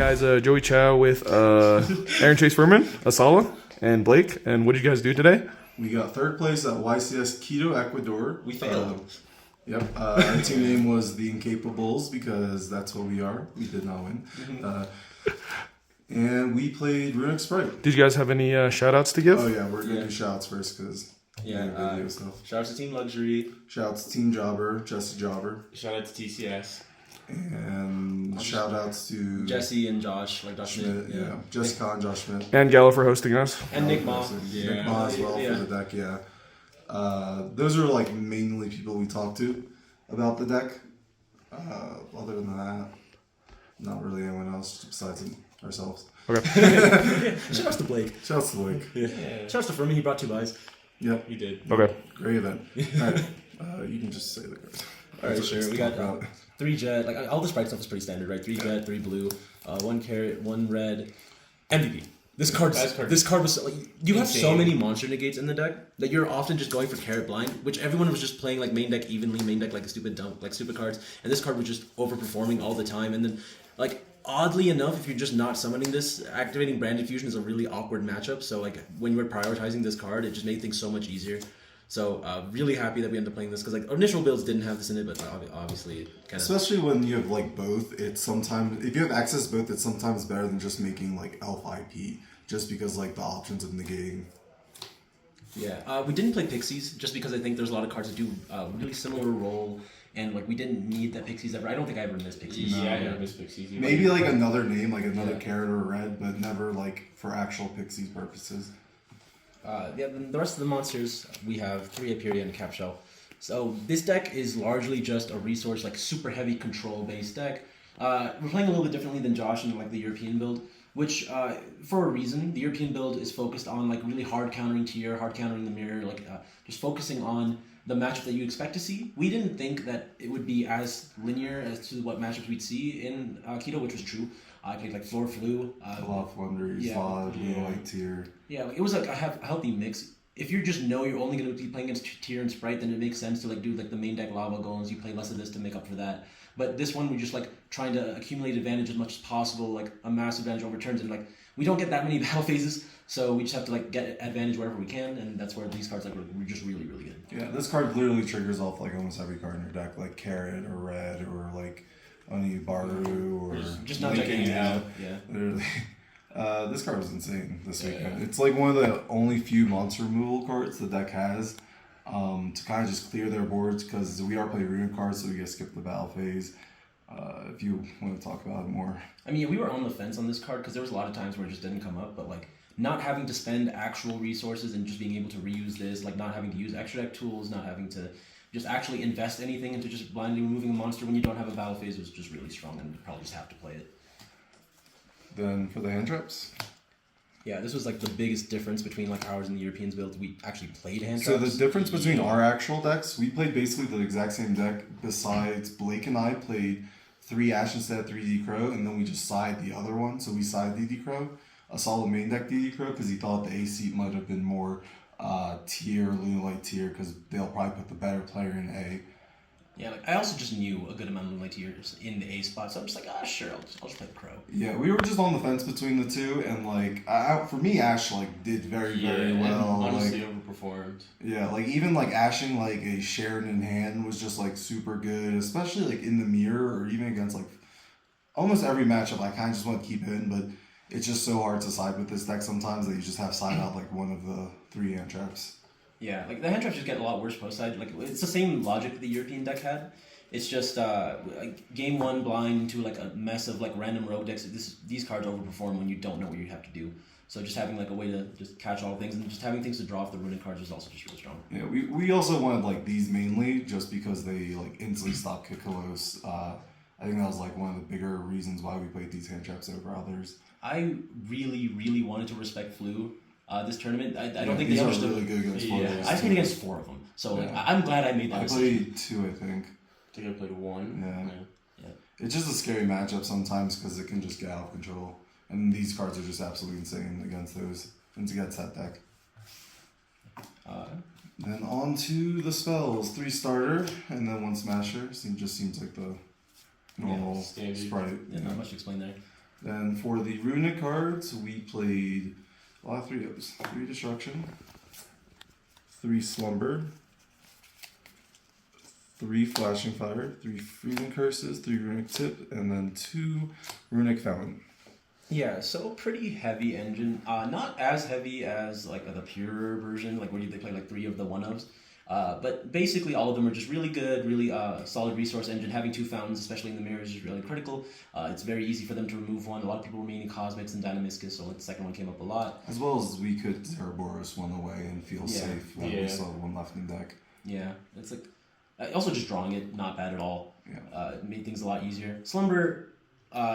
guys, Joey Chow with Aaron Chase Furman, Esala, and Blake. And what did you guys do today? We got third place at YCS Quito, Ecuador. We failed. Yep. Our team name was the Incapables because that's what we are. We did not win. And we played Runick Spright. Did you guys have any shout-outs to give? Oh, yeah. We're going to do shouts first because video stuff. Shout out to Team Luxury. Shouts to Team Jobber, Jesse Jobber. Shout out to TCS. And shout outs to Jesse and Josh, like Josh Schmidt. Yeah. Jessica and Josh Schmidt. And Gallo for hosting us. And Nick Ma. Nick Ma as well for the deck, yeah. Those are like mainly people we talked to about the deck. Other than that, not really anyone else besides ourselves. Okay. Shout out to Blake. Shout out to Blake. Yeah. Shout out to Furman, he brought 2 buys. Yep. He did. Okay. Great event. Alright. You can just say the cards. Alright, sure. We got 3 jet. Like all the Sprite stuff is pretty standard, right? 3 jet, 3 blue, 1 carrot, 1 red. MVP. This card was like you have so many monster negates in the deck that you're often just going for carrot blind, which everyone was just playing like main deck evenly, main deck like stupid cards, and this card was just overperforming all the time. And then like oddly enough, if you're just not summoning this, activating Branded Fusion is a really awkward matchup. So like when you were prioritizing this card, it just made things so much easier. So really happy that we ended up playing this because like initial builds didn't have this in it, but obviously it kind of. Especially when you have like both, it's sometimes if you have access to both, it's sometimes better than just making like Elf IP, just because like the options of negating. Yeah, we didn't play Pixies just because I think there's a lot of cards that do a really similar role, and like we didn't need that Pixies ever. I don't think I ever missed Pixies. Yeah, I never missed Pixies. Maybe like another name, like another carrot or red, but never like for actual Pixies purposes. Then the rest of the monsters, we have 3 Aperia and a Cap Shell. So this deck is largely just a resource, like super heavy control-based deck. We're playing a little bit differently than Josh in like the European build, which for a reason, the European build is focused on like really hard countering tier, hard countering the mirror, like just focusing on the matchup that you expect to see. We didn't think that it would be as linear as to what matchups we'd see in Quito, which was true. I played like Floor Flu. Loft Wonder, Light Tier. Yeah, like, it was like a healthy mix. If you just know you're only going to be playing against Tier and Spright, then it makes sense to like do like the main deck Lava Golems. You play less of this to make up for that. But this one, we're just like trying to accumulate advantage as much as possible, like a massive advantage over turns. And like we don't get that many battle phases, so we just have to like get advantage wherever we can. And that's where these cards like we're just really, really good. Yeah, this card literally triggers off like almost every card in your deck, like Carrot or Red or like Oni Baru or just not checking it out. Yeah, literally. This card was insane this weekend. It's like one of the only few monster removal cards the deck has to kind of just clear their boards because we are playing Runick cards, so we get to skip the battle phase. If you want to talk about it more. I mean, we were on the fence on this card because there was a lot of times where it just didn't come up, but like not having to spend actual resources and just being able to reuse this, like not having to use extra deck tools, not having to just actually invest anything into just blindly removing a monster when you don't have a battle phase was just really strong, and you probably just have to play it. Then for the hand traps. Yeah, this was like the biggest difference between like ours and the Europeans build. We actually played hand So traps. the difference between our actual decks, we played basically the exact same deck. Besides, Blake and I played 3 Ash instead of 3 DD Crow, and then we just side the other one. So we side DD Crow. A solid main deck DD Crow because he thought the A seat might have been more tier, Lunalight tier, because they'll probably put the better player in A. Yeah, like I also just knew a good amount of Lunalight tiers in the A spot, so I'm just like, sure, I'll just play the Crow. Yeah, we were just on the fence between the two, and like for me, Ash like did very well. Honestly, like, overperformed. Yeah, like even like ashing like a Sharon in hand was just like super good, especially like in the mirror or even against like almost every matchup. I kind of just want to keep it in, but it's just so hard to side with this deck sometimes that you just have to side out like one of the 3 hand traps. Yeah, like the hand traps just get a lot worse post side. Like it's the same logic that the European deck had. It's just like game 1 blind into like a mess of like random rogue decks. These cards overperform when you don't know what you have to do. So just having like a way to just catch all things and just having things to draw off the Runick cards was also just really strong. Yeah, we also wanted like these mainly just because they like instantly stop Kikalos. I think that was like one of the bigger reasons why we played these hand traps over others. I really, really wanted to respect Flu. This tournament, I don't think these they are understood. really good against players. I played against 4 of them, so like I'm glad I made that decision. I played 2, I think. I think I played 1. Yeah. It's just a scary matchup sometimes because it can just get out of control, and these cards are just absolutely insane against those and against that deck. Then on to the spells: 3 starter and then 1 smasher. Just seems like the normal standard. Spright. Yeah, not much to explain there. Then for the Runick cards, we played 3 O's. 3 Destruction, 3 Slumber, 3 Flashing Fire, 3 Freezing Curses, 3 Runick Tip, and then 2 Runick Fountain. Yeah, so pretty heavy engine. Not as heavy as like the pure version, like where they play like 3 of the 1-ofs. But basically all of them are just really good, really solid resource engine. Having 2 fountains, especially in the mirrors, is really critical. It's very easy for them to remove one. A lot of people were meaning Cosmics and Dynamiscus, so the second one came up a lot. As well as we could Zeraboros one away and feel safe when we saw one left in deck. Yeah, it's like also just drawing it, not bad at all. Yeah. It made things a lot easier. Slumber,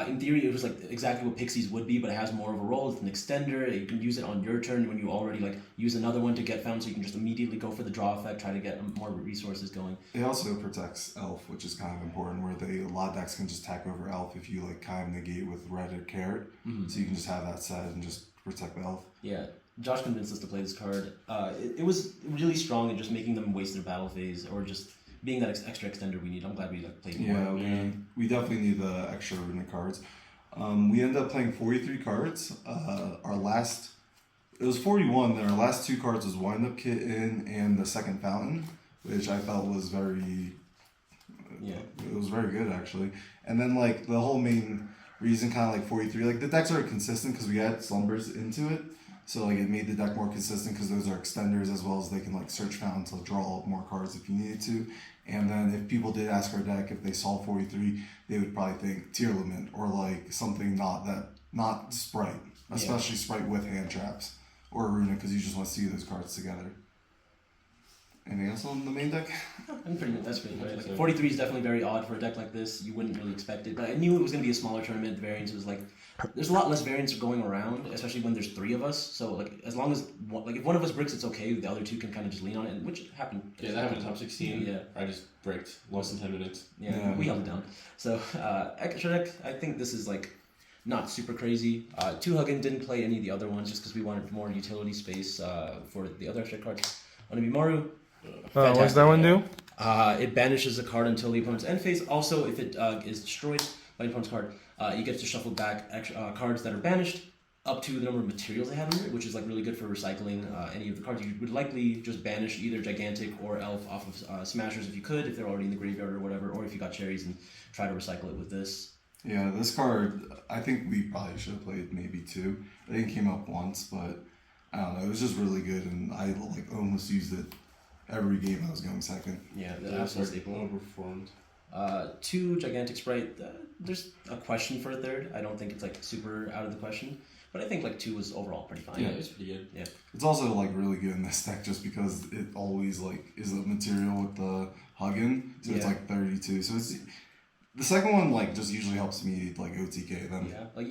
in theory, it was like exactly what Pixies would be, but it has more of a role. It's an extender. You can use it on your turn when you already like use another one to get found, so you can just immediately go for the draw effect, try to get more resources going. It also protects Elf, which is kind of important, where a lot of decks can just tack over Elf if you like kind of negate with Red or Carrot. So you can just have that set and just protect the Elf. Yeah, Josh convinced us to play this card. It was really strong in just making them waste their battle phase or just being that extra extender we need. I'm glad we played more. Yeah, we definitely need the extra Runick cards. We ended up playing 43 cards. Our last, it was 41, then our last 2 cards was Wind Up Kitten and the second Fountain, which I felt was very, it was very good actually. And then like the whole main reason kind of like 43, like the decks are consistent because we had Slumbers into it. So like it made the deck more consistent because those are extenders, as well as they can like search fountain to draw more cards if you needed to. And then if people did ask our deck if they saw 43, they would probably think Tier Limit or like something not Spright, especially Spright with hand traps or Runick, because you just want to see those cards together. Anything else on the main deck? That's pretty good. Like 43 is definitely very odd for a deck like this. You wouldn't really expect it, but I knew it was going to be a smaller tournament. The variance was like, there's a lot less variance going around, especially when there's 3 of us. So like, as long as if one of us bricks, it's okay. The other 2 can kind of just lean on it, which happened. Yeah, that happened in top 16. Yeah, I just bricked less than 10 minutes. Yeah, we held it down. So extra deck, I think this is like not super crazy. 2 Huggin didn't play any of the other ones just because we wanted more utility space for the other extra cards. Onibimaru. What does that one do? It banishes a card until the opponent's end phase. Also, if it is destroyed by the opponent's card, you get to shuffle back cards that are banished up to the number of materials they have in there, which is like really good for recycling any of the cards. You would likely just banish either Gigantic or Elf off of Smashers if you could, if they're already in the graveyard or whatever, or if you got cherries and try to recycle it with this. Yeah, this card, I think we probably should have played maybe 2. I think it came up once, but I don't know, it was just really good, and I like almost used it every game I was going second. Yeah, that's absolutely overperformed. 2 Gigantic Spright. There's a question for a third. I don't think it's like super out of the question, but I think like 2 was overall pretty fine. Yeah, it's pretty good. Yeah, it's also like really good in this deck just because it always like is a material with the Huggin, so it's like 32. So it's the second one like just usually helps me like OTK them. Yeah, like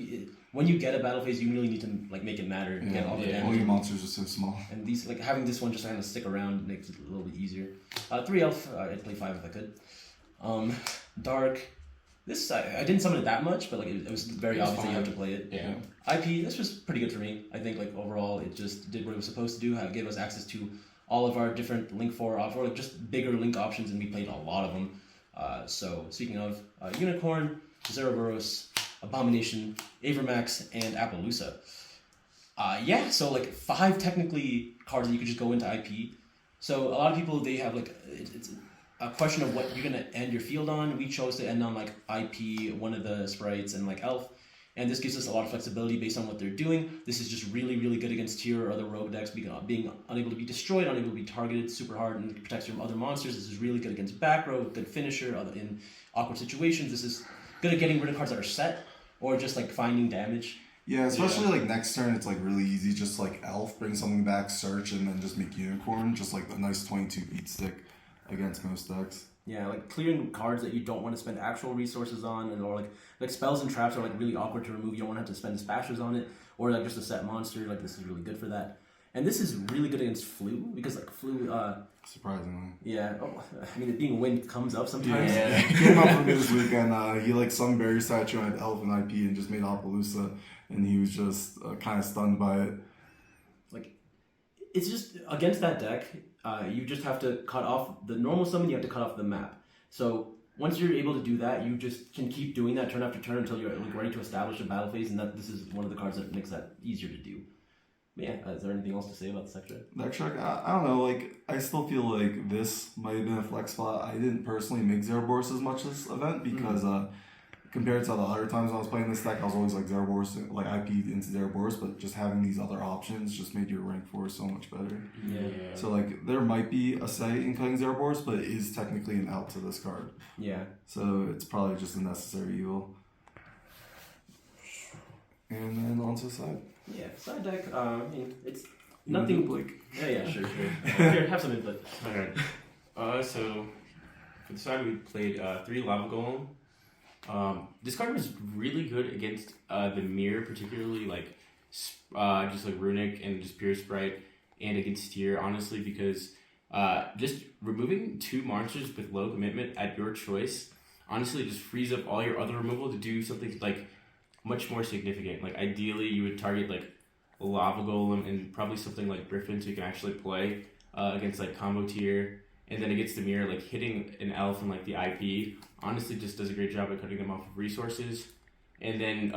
when you get a battle phase, you really need to like make it matter. Yeah, Get all the damage. all your monsters are so small. And these like having this one just kind of stick around makes it a little bit easier. 3 Elf. I'd play 5 if I could. Dark. This I didn't summon it that much, but like it was very obvious that you have to play it. Yeah. IP. This was pretty good for me. I think like overall it just did what it was supposed to do. It gave us access to all of our different Link 4 or like just bigger Link options, and we played a lot of them. So speaking of Unicorn, Zeraboros, Abomination, Avermax, and Appaloosa. So like 5 technically cards that you could just go into IP. So a lot of people, they have like, it's a question of what you're going to end your field on. We chose to end on like IP, one of the Sprites, and like Elf. And this gives us a lot of flexibility based on what they're doing. This is just really, really good against tier or other rogue decks, being unable to be destroyed, unable to be targeted super hard, and protects your other monsters. This is really good against back row, good finisher in awkward situations. This is good at getting rid of cards that are set, or just like finding damage. Yeah, especially like next turn, it's like really easy. Just like Elf, bring something back, search, and then just make Unicorn. Just like a nice 22 beat stick against most decks. Yeah, like clearing cards that you don't want to spend actual resources on, and or like spells and traps are like really awkward to remove. You don't want to have to spend splashes on it, or like just a set monster. Like this is really good for that. And this is really good against Flu, because like Flu, surprisingly. Yeah. Oh, I mean, it being wind comes up sometimes. Yeah. He came up for me this weekend. He like some berry statue had Elf and IP and just made Appaloosa, and he was just kind of stunned by it. Like, it's just against that deck. You just have to cut off the normal summon. You have to cut off the map. So once you're able to do that, you just can keep doing that turn after turn until you're like ready to establish a battle phase, and that this is one of the cards that makes that easier to do. But yeah, is there anything else to say about the sector? Deck check, I don't know, like, I still feel like this might have been a flex spot. I didn't personally make Zero Bourse as much this event because compared to the other times when I was playing this deck, I was always like Zero Bourse, like IP'd into Zero Bourse, but just having these other options just made your rank 4 so much better. Yeah. So like, there might be a say in cutting Zero Bourse, but it is technically an out to this card. Yeah. So it's probably just a necessary evil. And then onto the side. Yeah, side deck, I mean, it's You nothing... wanna do, like, Yeah, sure. Here, have some input. Alright. So, for the side we played 3 Lava Golem. This card was really good against the mirror, particularly like just like Runick and just pure Spright, and against Tier, honestly, because just removing 2 monsters with low commitment at your choice honestly just frees up all your other removal to do something like much more significant. Like ideally you would target like a Lava Golem and probably something like Griffin so you can actually play against like combo Tier, and then against the mirror, like hitting an elf and like the IP honestly just does a great job at cutting them off of resources. And then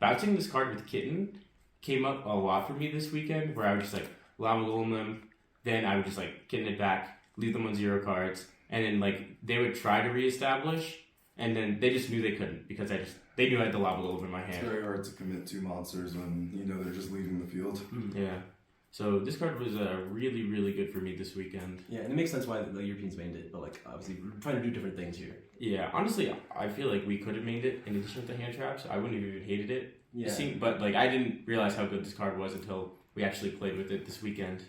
bouncing this card with Kitten came up a lot for me this weekend, where I would just like Lava Golem them, then I would just like Kitten it back, leave them on 0 cards, and then like they would try to reestablish, and then they just knew they couldn't because they knew I had the Lava Golem in my hand. It's very hard to commit 2 monsters when you know they're just leaving the field. Yeah. So this card was really, really good for me this weekend. Yeah, and it makes sense why the Europeans mained it, but like obviously we're trying to do different things here. Yeah, honestly, I feel like we could have made it in addition to hand traps. I wouldn't have even hated it. Yeah. But like I didn't realize how good this card was until we actually played with it this weekend.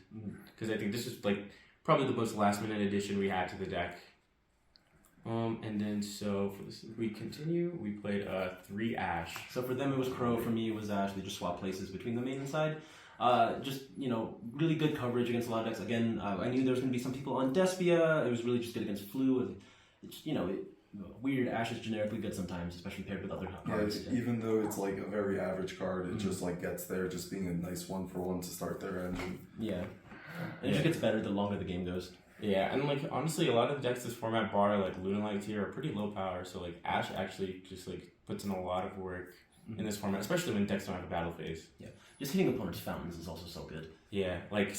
Because I think this is like probably the most last minute addition we had to the deck. And then so for this, we continue. We played 3 Ash. So for them it was Crow, for me it was Ash. They just swapped places between the main and side. Just, you know, really good coverage against a lot of decks. Again, I knew there was going to be some people on Despia. It was really just good against Flu. It's, you know, weird Ash is generically good sometimes, especially paired with other cards. Yeah, even though it's like a very average card, it just like gets there, just being a nice 1-for-1 to start their engine. Yeah. And it just gets better the longer the game goes. Yeah, and like honestly, a lot of the decks this format bar like Lunalight here are pretty low power, so like Ash actually just like puts in a lot of work in this format, especially when decks don't have a battle phase. Yeah, just hitting opponents' fountains is also so good. Yeah, like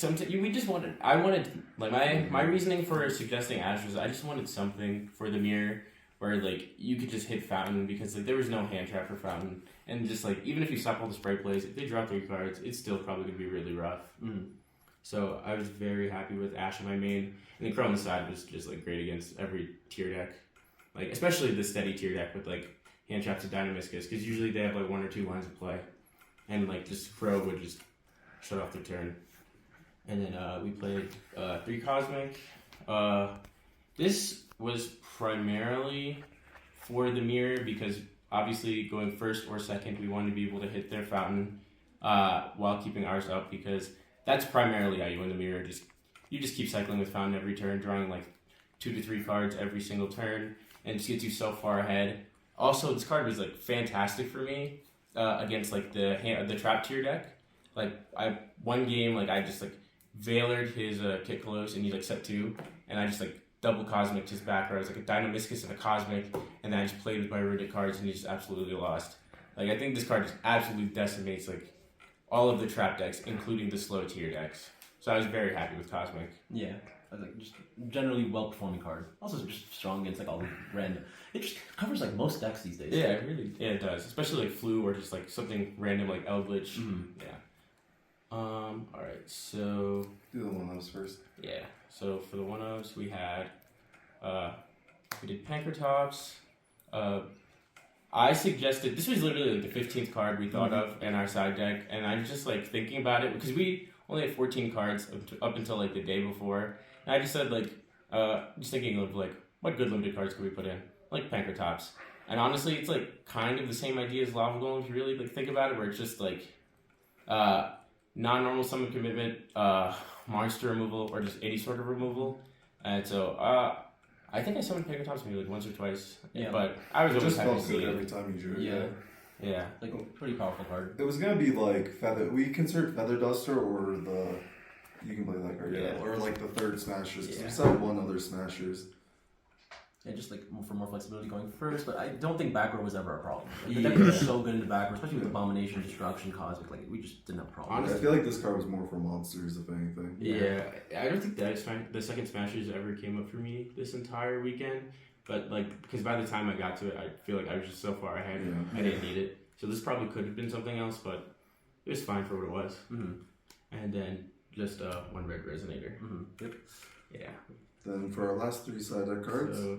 I wanted like my reasoning for suggesting Ash was I just wanted something for the mirror where like you could just hit fountain, because like there was no hand trap for fountain, and just like even if you stop all the Sprite plays, if they draw 3 cards, it's still probably gonna be really rough. So I was very happy with Ash in my main, and the Crow on the side was just like great against every tier deck, like especially the steady tier deck with like hand traps and Dynamiscus, because usually they have like 1 or 2 lines of play, and like just Crow would just shut off their turn. And then we played 3 Cosmic. This was primarily for the mirror, because obviously going first or second, we wanted to be able to hit their fountain while keeping ours up, because that's primarily how you win the mirror. You just keep cycling with fountain every turn, drawing like 2 to 3 cards every single turn, and it just gets you so far ahead. Also, this card was like fantastic for me against like the trap tier deck. Like one game, like I just like Veilered his Kit Close, and he like set 2, and I just like double Cosmic his back row. It was like a Dynamiscus and a Cosmic, and then I just played with my Runick cards, and he just absolutely lost. Like I think this card just absolutely decimates like all of the trap decks, including the slow tier decks. So I was very happy with Cosmic. Yeah, I was like just generally well performing card. Also just strong against like all the random. It just covers like most decks these days. Yeah, it does. Especially like Flu or just like something random like Eldritch. Yeah. All right, so Do the 1-ofs first. yeah. So for the 1-ofs we had we did Pankratops. I suggested, this was literally like the 15th card we thought of in our side deck, and I was just like thinking about it because we only had 14 cards up until like the day before, and I just said like just thinking of like what good limited cards could we put in, like Pankratops. And honestly, it's like kind of the same idea as Lava Golem if you really like think about it, where it's just like non-normal summon commitment, monster removal, or just any sort of removal. And so I think I summoned Pankratops maybe like once or twice. Yeah. But I was It always just happy to felt see good it. every time you drew it. Yeah. Yeah. Like pretty powerful card. It was gonna be like Feather. We considered Feather Duster or the. You can play that card, Yeah. or like the 3rd Smashers. 'Cause Yeah. we said 1 other Smashers. and just like for more flexibility going first. But I don't think back row was ever a problem. Like, the deck was so good into back row, especially with Abomination, Destruction, Cosmic. Like we just didn't have a problem. I feel like this card was more for monsters, if anything. Yeah, I don't think the second Smashers ever came up for me this entire weekend. But like, because by the time I got to it, I feel like I was just so far ahead. Yeah. I didn't need it. So this probably could have been something else, but it was fine for what it was. Mm-hmm. And then just one red resonator. Mm-hmm. Yep. Yeah. Then for our last 3 side deck cards. So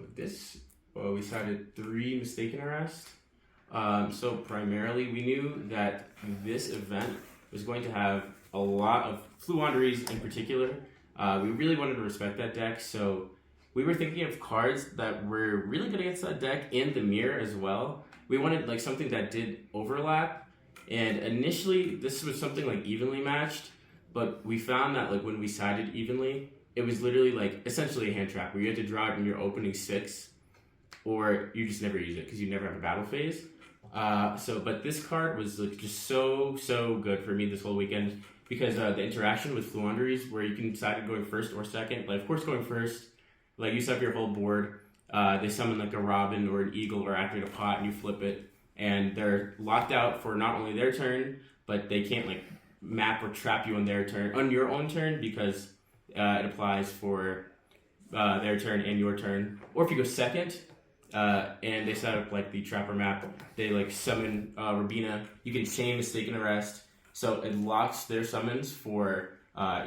we sided 3 Mistaken Arrest. So primarily, we knew that this event was going to have a lot of Fluanderies in particular. We really wanted to respect that deck, so we were thinking of cards that were really good against that deck and the mirror as well. We wanted like something that did overlap, and initially this was something like evenly matched, but we found that like when we sided evenly, it was literally like essentially a hand trap where you had to draw it in your opening 6, or you just never use it because you never have a battle phase. But this card was like just so good for me this whole weekend because the interaction with Fluanderies, where you can decide going first or second. Like of course going first, like you set up your whole board. They summon like a Robin or an Eagle or activate a pot, and you flip it, and they're locked out for not only their turn, but they can't like map or trap you on your own turn because it applies for their turn and your turn. Or if you go second, and they set up like the trapper map, they like summon Rabina. You can chain Mistaken Arrest, so it locks their summons for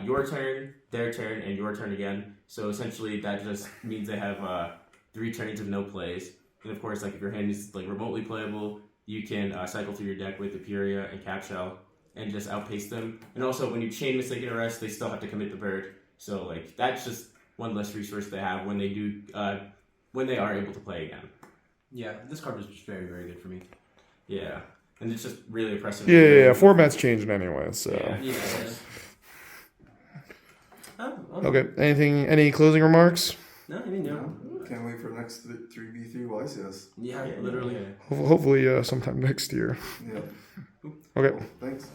your turn, their turn, and your turn again. So essentially, that just means they have 3 turnings of no plays. And of course, like if your hand is like remotely playable, you can cycle through your deck with Aperia and Capshell and just outpace them. And also, when you chain Mistaken Arrest, they still have to commit the bird. So like that's just one less resource they have when they do when they are able to play again. Yeah, this card was just very, very good for me. Yeah, and it's just really impressive. Yeah. Format's changing anyway, so. Yeah. Okay. Any closing remarks? No, I mean, no. Can't wait for next 3v3 YCS. Yeah, literally. Hopefully sometime next year. Yeah. Okay. Thanks.